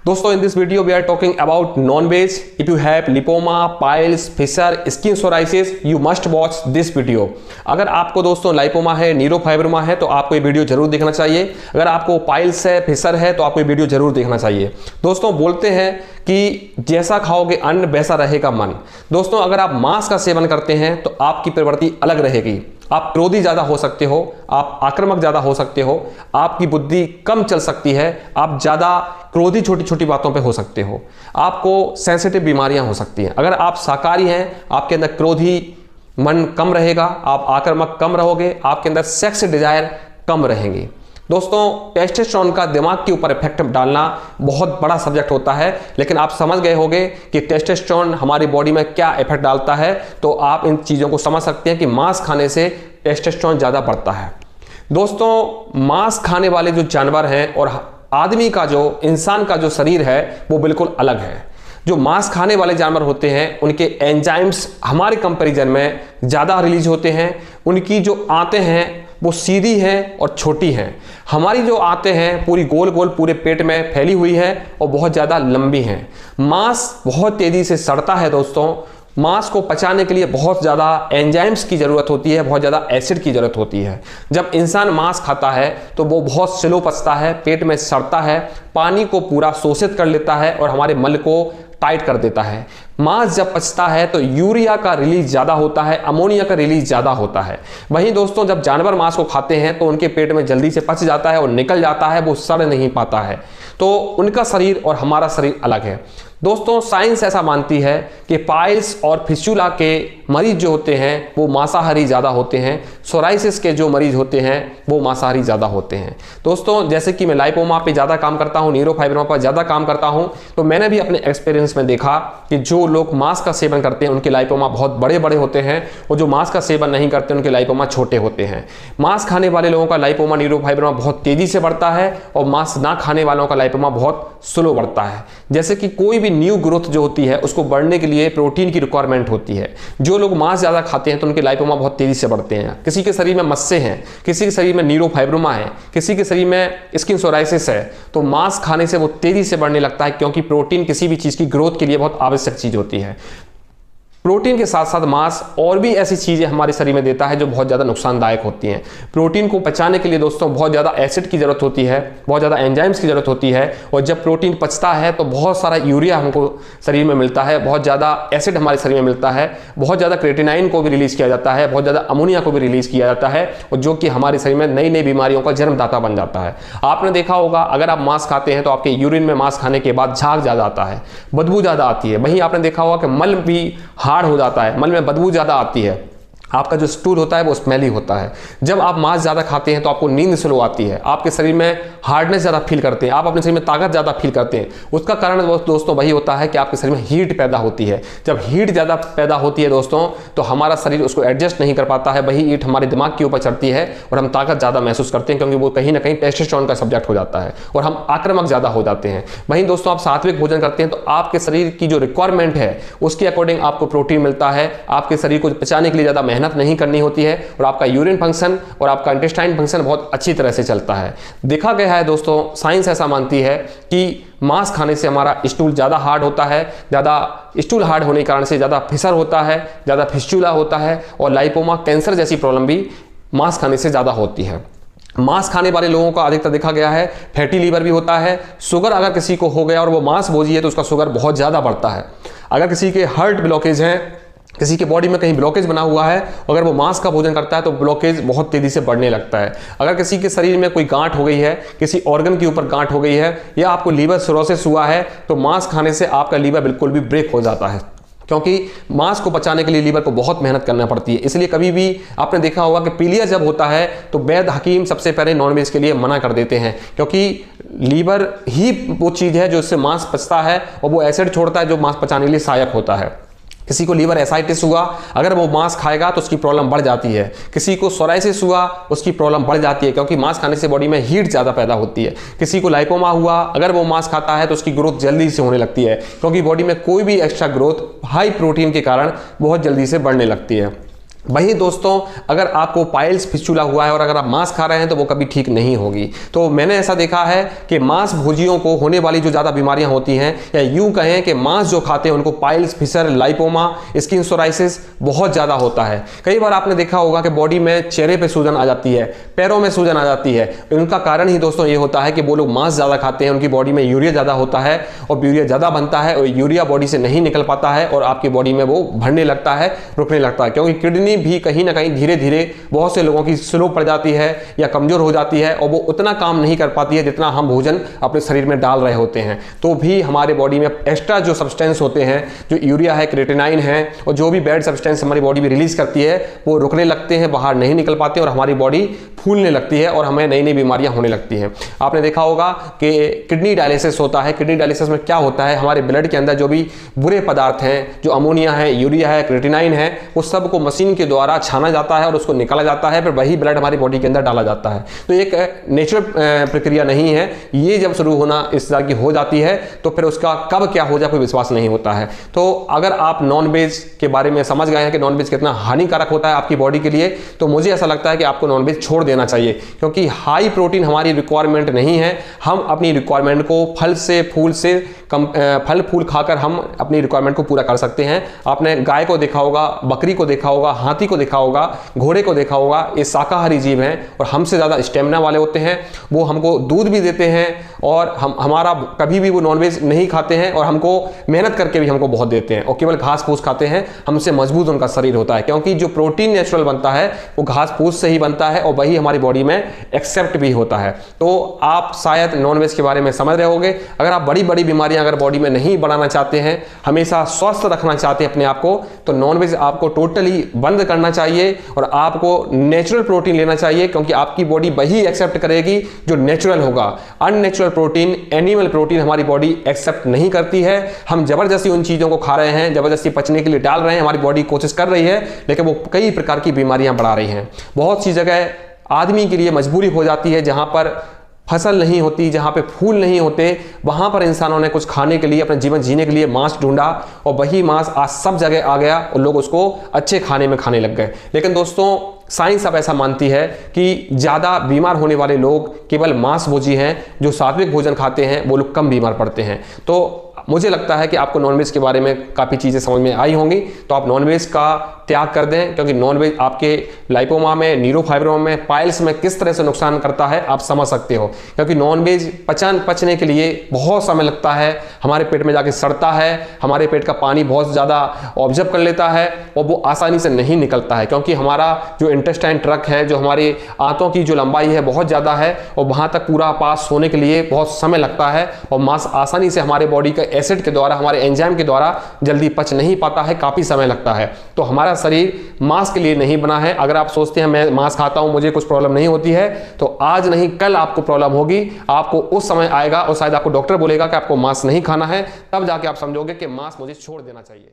दोस्तों, in this video we are talking about non-veg. If you have lipoma, piles, fissure, skin psoriasis, you must watch this video. अगर आपको दोस्तों lipoma है, neurofibroma है तो आपको ये वीडियो जरूर देखना चाहिए। अगर आपको पाइल्स है, फिशर है तो आपको ये वीडियो जरूर देखना चाहिए। दोस्तों, बोलते हैं कि जैसा खाओगे अन्न वैसा रहेगा मन। दोस्तों, अगर आप मांस का सेवन करते हैं तो आपकी प्रवृत्ति अलग रहेगी। आप क्रोधी ज़्यादा हो सकते हो, आप आक्रामक ज़्यादा हो सकते हो, आपकी बुद्धि कम चल सकती है, आप ज़्यादा क्रोधी छोटी छोटी बातों पे हो सकते हो, आपको सेंसिटिव बीमारियां हो सकती हैं। अगर आप शाकाहारी हैं, आपके अंदर क्रोधी मन कम रहेगा, आप आक्रामक कम रहोगे, आपके अंदर सेक्स डिजायर कम रहेंगी। दोस्तों, टेस्टोस्टेरोन का दिमाग के ऊपर इफेक्ट डालना बहुत बड़ा सब्जेक्ट होता है, लेकिन आप समझ गए होंगे कि टेस्टोस्टेरोन हमारी बॉडी में क्या इफेक्ट डालता है, तो आप इन चीज़ों को समझ सकते हैं कि मांस खाने से टेस्टोस्टेरोन ज़्यादा बढ़ता है। दोस्तों, मांस खाने वाले जो जानवर हैं और आदमी का जो इंसान का जो शरीर है वो बिल्कुल अलग है। जो मांस खाने वाले जानवर होते हैं उनके एंजाइम्स हमारे कंपैरिजन में ज़्यादा रिलीज होते हैं, उनकी जो आंतें हैं वो सीधी हैं और छोटी हैं। हमारी जो आंतें हैं पूरी गोल गोल पूरे पेट में फैली हुई है और बहुत ज़्यादा लंबी हैं। मांस बहुत तेज़ी से सड़ता है। दोस्तों, मांस को पचाने के लिए बहुत ज़्यादा एंजाइम्स की ज़रूरत होती है, बहुत ज़्यादा एसिड की ज़रूरत होती है। जब इंसान मांस खाता है तो वो बहुत स्लो पचता है, पेट में सड़ता है, पानी को पूरा शोषित कर लेता है और हमारे मल को टाइट कर देता है। मांस जब पचता है तो यूरिया का रिलीज ज़्यादा होता है, अमोनिया का रिलीज ज़्यादा होता है। वहीं दोस्तों, जब जानवर मांस को खाते हैं तो उनके पेट में जल्दी से पच जाता है और निकल जाता है, वो सड़ नहीं पाता है। तो उनका शरीर और हमारा शरीर अलग है। दोस्तों, साइंस ऐसा मानती है कि पाइल्स और फिस्टुला के मरीज जो होते हैं वो मांसाहारी ज़्यादा होते हैं, सोराइसिस के जो मरीज होते हैं वो मांसाहारी ज़्यादा होते हैं। दोस्तों, जैसे कि मैं लाइपोमा पे ज़्यादा काम करता हूँ, न्यूरोफाइब्रोमा पर ज़्यादा काम करता हूँ, तो मैंने भी अपने एक्सपीरियंस में देखा कि जो लोग मांस का सेवन करते हैं उनके लाइपोमा बहुत बड़े बड़े होते हैं और जो मांस का सेवन नहीं करते उनके लाइपोमा छोटे होते हैं। मांस खाने वाले लोगों का लाइपोमा न्यूरोफाइब्रोमा बहुत तेज़ी से बढ़ता है और मांस ना खाने वालों का लाइपोमा बहुत स्लो बढ़ता है। जैसे कि कोई भी न्यू ग्रोथ जो होती है उसको बढ़ने के लिए प्रोटीन की रिक्वायरमेंट होती है। जो लोग मांस ज़्यादा खाते हैं तो उनके लाइपोमा बहुत तेज़ी से बढ़ते हैं। किसी के शरीर में मस्से हैं, किसी के शरीर में न्यूरोफाइब्रोमा है, किसी के शरीर में स्किन सोराइसिस है, तो मांस खाने से वो तेज़ी से बढ़ने लगता है, क्योंकि प्रोटीन किसी भी चीज़ की ग्रोथ के लिए बहुत आवश्यक चीज़ होती है। प्रोटीन के साथ साथ मांस और भी ऐसी चीज़ें हमारे शरीर में देता है जो बहुत ज़्यादा नुकसानदायक होती हैं। प्रोटीन को पचाने के लिए दोस्तों बहुत ज़्यादा एसिड की ज़रूरत होती है, बहुत ज़्यादा एंजाइम्स की ज़रूरत होती है, और जब प्रोटीन पचता है तो बहुत सारा यूरिया हमको शरीर में मिलता है, बहुत ज़्यादा एसिड हमारे शरीर में मिलता है, बहुत ज़्यादा क्रेटिनाइन को भी रिलीज़ किया जाता है, बहुत ज़्यादा अमोनिया को भी रिलीज़ किया जाता है, और जो कि हमारे शरीर में नई नई बीमारियों का जन्मदाता बन जाता है। आपने देखा होगा, अगर आप मांस खाते हैं तो आपके यूरिन में मांस खाने के बाद झाग ज़्यादा आता है, बदबू ज़्यादा आती है। वहीं आपने देखा होगा कि मल भी हार्ड हो जाता है, मल में बदबू ज़्यादा आती है, आपका जो स्टूल होता है वो स्मेली होता है। जब आप मांस ज़्यादा खाते हैं तो आपको नींद स्लो आती है, आपके शरीर में हार्डनेस ज़्यादा फील करते हैं, आप अपने शरीर में ताकत ज़्यादा फील करते हैं। उसका कारण दोस्तों वही होता है कि आपके शरीर में हीट पैदा होती है। जब हीट ज़्यादा पैदा होती है दोस्तों तो हमारा शरीर उसको एडजस्ट नहीं कर पाता है, वही हीट हमारे दिमाग के ऊपर चढ़ती है और हम ताकत ज़्यादा महसूस करते हैं, क्योंकि वो कहीं ना कहीं टेस्टोस्टेरोन का सब्जेक्ट हो जाता है और हम आक्रामक ज़्यादा हो जाते हैं। वहीं दोस्तों, आप सात्विक भोजन करते हैं तो आपके शरीर की जो रिक्वायरमेंट है उसके अकॉर्डिंग आपको प्रोटीन मिलता है, आपके शरीर को पचाने के लिए ज़्यादा मेहनत नहीं करनी होती है और आपका यूरिन फंक्शन और आपका इंटेस्टाइन फंक्शन बहुत अच्छी तरह से चलता है। देखा गया है दोस्तों, साइंस ऐसा मानती है कि मांस खाने से हमारा स्टूल ज़्यादा हार्ड होता है, ज़्यादा स्टूल हार्ड होने के कारण से ज़्यादा फिसर होता है, ज़्यादा फिस्टुला होता है, और लाइपोमा कैंसर जैसी प्रॉब्लम भी मांस खाने से ज़्यादा होती है। मांस खाने वाले लोगों का अधिकतर देखा गया है फैटी लीवर भी होता है। शुगर अगर किसी को हो गया और वो मांस भोजी है तो उसका शुगर बहुत ज़्यादा बढ़ता है। अगर किसी के हार्ट ब्लॉकेज हैं, किसी के बॉडी में कहीं ब्लॉकेज बना हुआ है, अगर वो मांस का भोजन करता है तो ब्लॉकेज बहुत तेज़ी से बढ़ने लगता है। अगर किसी के शरीर में कोई गांठ हो गई है, किसी ऑर्गन के ऊपर गांठ हो गई है, या आपको लीवर सिरोसिस हुआ है, तो मांस खाने से आपका लीवर बिल्कुल भी ब्रेक हो जाता है, क्योंकि मांस को पचाने के लिए लीवर को बहुत मेहनत करना पड़ती है। इसलिए कभी भी आपने देखा होगा कि पीलिया जब होता है तो वैद्य हकीम सबसे पहले नॉनवेज के लिए मना कर देते हैं, क्योंकि लीवर ही वो चीज़ है जो इससे मांस पचता है और वो एसिड छोड़ता है जो मांस पचाने के लिए सहायक होता है। किसी को लीवर एसाइटिस हुआ, अगर वो मांस खाएगा तो उसकी प्रॉब्लम बढ़ जाती है। किसी को सोराइसिस हुआ, उसकी प्रॉब्लम बढ़ जाती है, क्योंकि मांस खाने से बॉडी में हीट ज़्यादा पैदा होती है। किसी को लाइपोमा हुआ, अगर वो मांस खाता है तो उसकी ग्रोथ जल्दी से होने लगती है, क्योंकि बॉडी में कोई भी एक्स्ट्रा ग्रोथ हाई प्रोटीन के कारण बहुत जल्दी से बढ़ने लगती है। वही दोस्तों अगर आपको पाइल्स फिस्चुला हुआ है और अगर आप मांस खा रहे हैं तो वो कभी ठीक नहीं होगी। तो मैंने ऐसा देखा है कि मांस भोजियों को होने वाली जो ज़्यादा बीमारियां होती हैं, या यूं कहें कि मांस जो खाते हैं उनको piles, fissure, lipoma, skin psoriasis बहुत ज़्यादा होता है। कई बार आपने देखा होगा कि बॉडी में चेहरे पर सूजन आ जाती है, पैरों में सूजन आ जाती है। उनका कारण ही दोस्तों ये होता है कि वो लोग मांस ज़्यादा खाते हैं, उनकी बॉडी में यूरिया ज़्यादा होता है और यूरिया ज़्यादा बनता है और यूरिया बॉडी से नहीं निकल पाता है और आपकी बॉडी में वो भरने लगता है, रुकने लगता है। क्योंकि किडनी भी कहीं ना कहीं धीरे धीरे बहुत से लोगों की स्लो पड़ जाती है या कमजोर हो जाती है और वो उतना काम नहीं कर पाती है जितना हम भोजन अपने शरीर में डाल रहे होते हैं। तो भी हमारे बॉडी में एक्स्ट्रा जो सब्सटेंस होते हैं, जो यूरिया है, क्रिएटिनाइन है और जो भी बैड सब्सटेंस हमारी बॉडी में रिलीज करती है, वो रुकने लगते हैं, बाहर नहीं निकल पाते और हमारी बॉडी फूलने लगती है और हमें नई नई बीमारियां होने लगती हैं। आपने देखा होगा कि किडनी डायलिसिस होता है। किडनी डायलिसिस में क्या होता है, हमारे ब्लड के अंदर जो भी बुरे पदार्थ हैं, जो अमोनिया है, यूरिया है, क्रिएटिनाइन है, वो सब को मशीन के द्वारा छाना जाता है और उसको निकाला जाता है, फिर वही ब्लड हमारी बॉडी के अंदर डाला जाता है। तो एक नेचुरल प्रक्रिया नहीं है। ये जब शुरू होना इस तरह की हो जाती है तो फिर उसका कब क्या हो जाए कोई विश्वास नहीं होता है। तो अगर आप नॉनवेज के बारे में समझ गए हैं कि नॉनवेज कितना हानिकारक होता है आपकी बॉडी के लिए, तो मुझे ऐसा लगता है कि आपको नॉनवेज छोड़ देना चाहिए, क्योंकि हाई प्रोटीन हमारी रिक्वायरमेंट नहीं है। हम अपनी रिक्वायरमेंट को फल से, फूल से, फल फूल खाकर हम अपनी रिक्वायरमेंट को पूरा कर सकते हैं। आपने गाय को देखा होगा, बकरी को देखा होगा, हाथी को देखा होगा, घोड़े को देखा होगा, ये शाकाहारी जीव हैं और हमसे ज़्यादा स्टेमिना वाले होते हैं। वो हमको दूध भी देते हैं और हमारा कभी भी वो नॉनवेज नहीं खाते हैं और हमको मेहनत करके भी हमको बहुत देते हैं और केवल घास फूस खाते हैं। हमसे मजबूत उनका शरीर होता है, क्योंकि जो प्रोटीन नेचुरल बनता है वो घास फूस से ही बनता है और वही हमारी बॉडी में एक्सेप्ट भी होता है। तो आप शायद नॉनवेज के बारे में समझ रहे होंगे। अगर आप बड़ी बड़ी बीमारियां अगर बॉडी में नहीं बढ़ाना चाहते हैं, हमेशा स्वस्थ रखना चाहते हैं अपने आप को, तो नॉनवेज आपको टोटली बंद करना चाहिए और आपको नेचुरल प्रोटीन लेना चाहिए, क्योंकि आपकी बॉडी वही एक्सेप्ट करेगी जो नेचुरल होगा। अननेचुरल प्रोटीन, एनिमल प्रोटीन हमारी बॉडी एक्सेप्ट नहीं करती है। हम जबरदस्ती उन चीजों को खा रहे हैं, जबरदस्ती पचने के लिए डाल रहे हैं, हमारी बॉडी कोशिश कर रही है लेकिन वो कई प्रकार की बीमारियां बढ़ा रही हैं। बहुत सी जगह आदमी के लिए मजबूरी हो जाती है, जहां पर फसल नहीं होती, जहां पे फूल नहीं होते, वहां पर इंसानों ने कुछ खाने के लिए, अपना जीवन जीने के लिए मांस ढूंढा और वही मांस आज सब जगह आ गया और लोग उसको अच्छे खाने में खाने लग गए। लेकिन दोस्तों साइंस अब ऐसा मानती है कि ज़्यादा बीमार होने वाले लोग केवल मांस भोजी हैं। जो सात्विक भोजन खाते हैं वो लोग कम बीमार पड़ते हैं। तो मुझे लगता है कि आपको नॉनवेज के बारे में काफ़ी चीज़ें समझ में आई होंगी, तो आप नॉनवेज का त्याग कर दें, क्योंकि नॉनवेज आपके लाइपोमा में, न्यूरोफाइब्रोमा में, पाइल्स में किस तरह से नुकसान करता है आप समझ सकते हो। क्योंकि नॉनवेज पचने के लिए बहुत समय लगता है, हमारे पेट में जाके सड़ता है, हमारे पेट का पानी बहुत ज़्यादा ऑब्जर्व कर लेता है और वो आसानी से नहीं निकलता है, क्योंकि हमारा जो इंटेस्टाइन ट्रक है, जो हमारी आंतों की जो लंबाई है बहुत ज़्यादा है और वहाँ तक पूरा पास होने के लिए बहुत समय लगता है और मांस आसानी से हमारे बॉडी का एसिड के द्वारा, हमारे एंजाइम के द्वारा जल्दी पच नहीं पाता है, काफ़ी समय लगता है। तो हमारा शरीर मांस के लिए नहीं बना है। अगर आप सोचते हैं मैं मांस खाता हूं, मुझे कुछ प्रॉब्लम नहीं होती है, तो आज नहीं कल आपको प्रॉब्लम होगी। आपको उस समय आएगा और शायद आपको डॉक्टर बोलेगा कि आपको मांस नहीं खाना है, तब जाके आप समझोगे कि मांस मुझे छोड़ देना चाहिए।